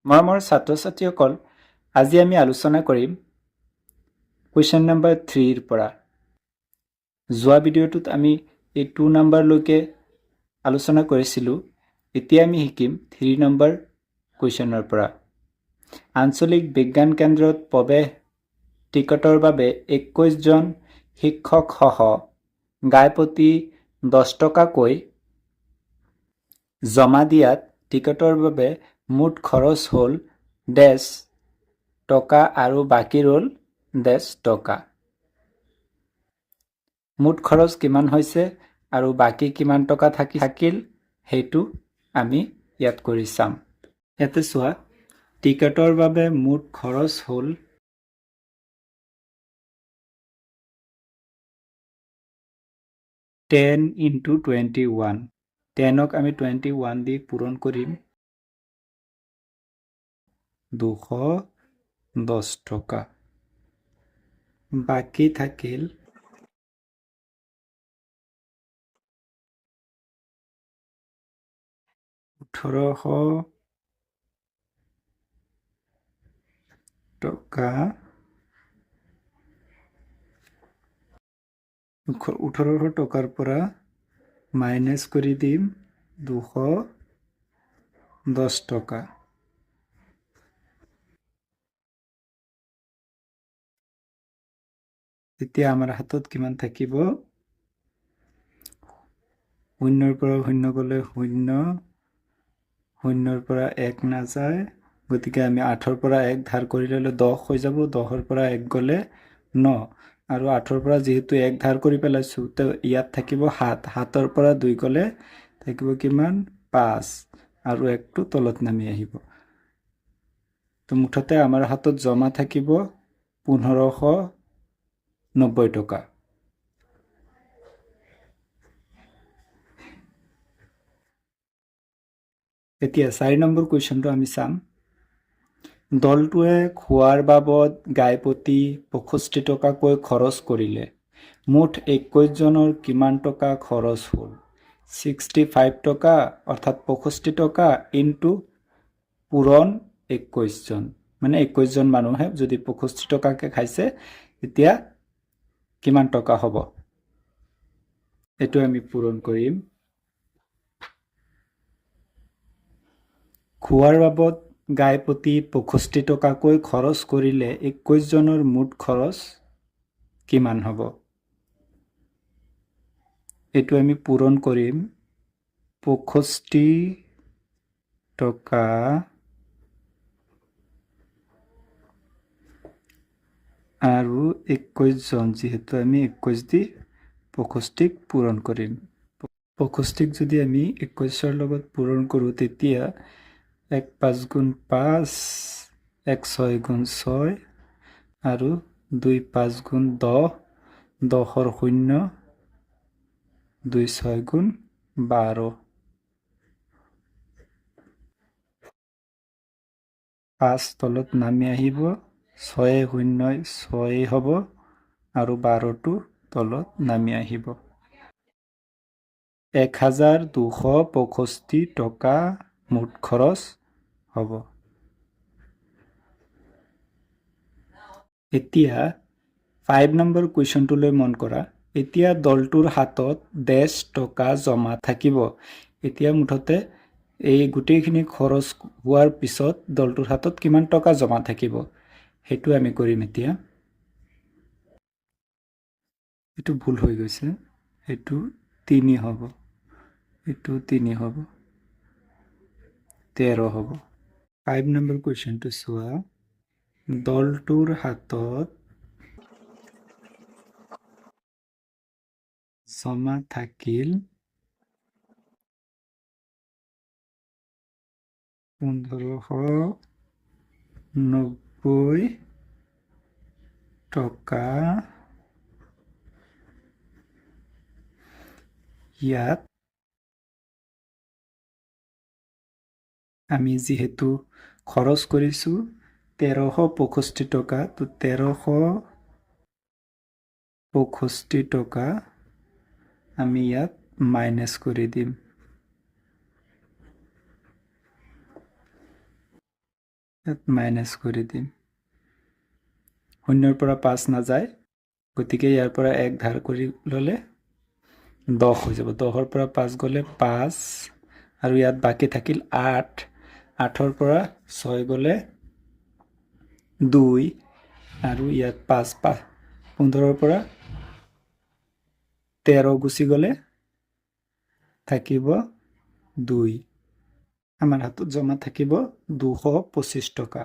মৰমৰ ছাত্ৰ-ছাত্ৰীসকল, আজি আমি আলোচনা কৰিম কুৱেশ্যন নম্বৰ 3 পৰা। যোৱা ভিডিঅ'টোত আমি এই 2 নম্বৰলৈকে আলোচনা কৰিছিলোঁ। এতিয়া আমি শিকিম 3 নম্বৰ কুৱেশ্যনৰ পৰা। আঞ্চলিক বিজ্ঞান কেন্দ্ৰত প্ৰৱেশ টিকটৰ বাবে 21 জন শিক্ষক সহ গাই প্ৰতি 10 টকাকৈ জমা দিয়াত টিকটৰ বাবে মুঠ খৰচ হ'ল ডেছ টকা আৰু বাকী ৰ'ল ডেছ টকা। মুঠ খৰচ কিমান হৈছে আৰু বাকী কিমান টকা থাকিল সেইটো আমি ইয়াত কৰি চাম। ইয়াতে চোৱা, টিকটৰ বাবে মুঠ খৰচ হ'ল 10 × 21। 10ক আমি 21 দি পূৰণ কৰিম। 210 টকা। বাকী থাকিল 1800 টকা। 1800 টকাৰ পৰা মাইনাছ কৰি দিম 210 টকা। তেতিয়া আমাৰ হাতত কিমান থাকিব? 0ৰ পৰা 0 গ'লে 0, 0ৰ পৰা 1 নাযায়, গতিকে আমি 8ৰ পৰা 1 ধাৰ কৰি ল'লে 10 হৈ যাব। 10ৰ পৰা 1 গ'লে 9, আৰু 8ৰ পৰা যিহেতু 1 ধাৰ কৰি পেলাইছোঁ, তো ইয়াত থাকিব 7। 7ৰ পৰা 2 গ'লে থাকিব কিমান? 5, আৰু 1টো তলত নামি আহিব। তো মুঠতে আমাৰ হাতত জমা থাকিব 1590 টকা। এতিয়া 4 নম্বৰ কুৱেশ্যনটো আমি চাম। দলটোৱে খোৱাৰ বাবদ গাই প্ৰতি 65 টকাকৈ খৰচ কৰিলে। মুঠ 21 জনৰ কিমান টকা খৰচ হ'ল? 65 টকা অৰ্থাৎ 65 টকা ইনটু পূৰণ 21 জন, মানে 21 জন মানুহে যদি 65 টকাকৈ খাইছে, তেতিয়া কিমান টকা হ'ব? এইটো আমি পূৰণ কৰিম। খোৱাৰ বাবদ গাই প্ৰতি 65 টকাকৈ খৰচ কৰিলে 21 জনৰ মুঠ খৰচ কিমান হ'ব? এইটো আমি পূৰণ কৰিম। 65 টকা আৰু 21 জন, যিহেতু আমি 21 দি 65ক পূৰণ কৰিম। 65ক যদি আমি 21ৰ লগত পূৰণ কৰোঁ, তেতিয়া 1 5 গুণ 5, 1 6 গুণ 6, আৰু 2 5 গুণ 10, 10ৰ 0, 2 6 গুণ 12, 5 তলত নামি আহিব, 6 0 6 হ'ব, আৰু 12টো তলত নামি আহিব। 1265 টকা মুঠ খৰচ হ'ব। এতিয়া 5 নম্বৰ কুৱেশ্যনটোলৈ মন কৰা। এতিয়া দলটোৰ হাতত 10 টকা জমা থাকিব। এতিয়া মুঠতে এই গোটেইখিনি খৰচ হোৱাৰ পিছত দলটোৰ হাতত কিমান টকা জমা থাকিব, সেইটো আমি কৰিম এতিয়া। এইটো ভুল হৈ গৈছে, সেইটো 3 হ'ব, এইটো 3 হ'ব, 13 হ'ব। 5 নম্বৰ কুৱেশ্যনটো চোৱা। দলটোৰ হাতত জমা থাকিল 1590 টকা। ইয়াত আমি যিহেতু খৰচ কৰিছোঁ 1365 টকা, তো 1365 টকা আমি ইয়াত মাইনাছ কৰি দিম। ইয়াত মাইনাছ কৰি দিম। শূন্যৰ পৰা 5 নাযায়, গতিকে ইয়াৰ পৰা 1 ধাৰ কৰি ল'লে 10 হৈ যাব। 10ৰ পৰা 5 গ'লে 5, আৰু ইয়াত বাকী থাকিল 8। 8ৰ পৰা 6 গ'লে 2, আৰু ইয়াত 5, 15ৰ পৰা 13 গুচি গ'লে থাকিব 2। আমাৰ হাতত জমা থাকিব 225 টকা।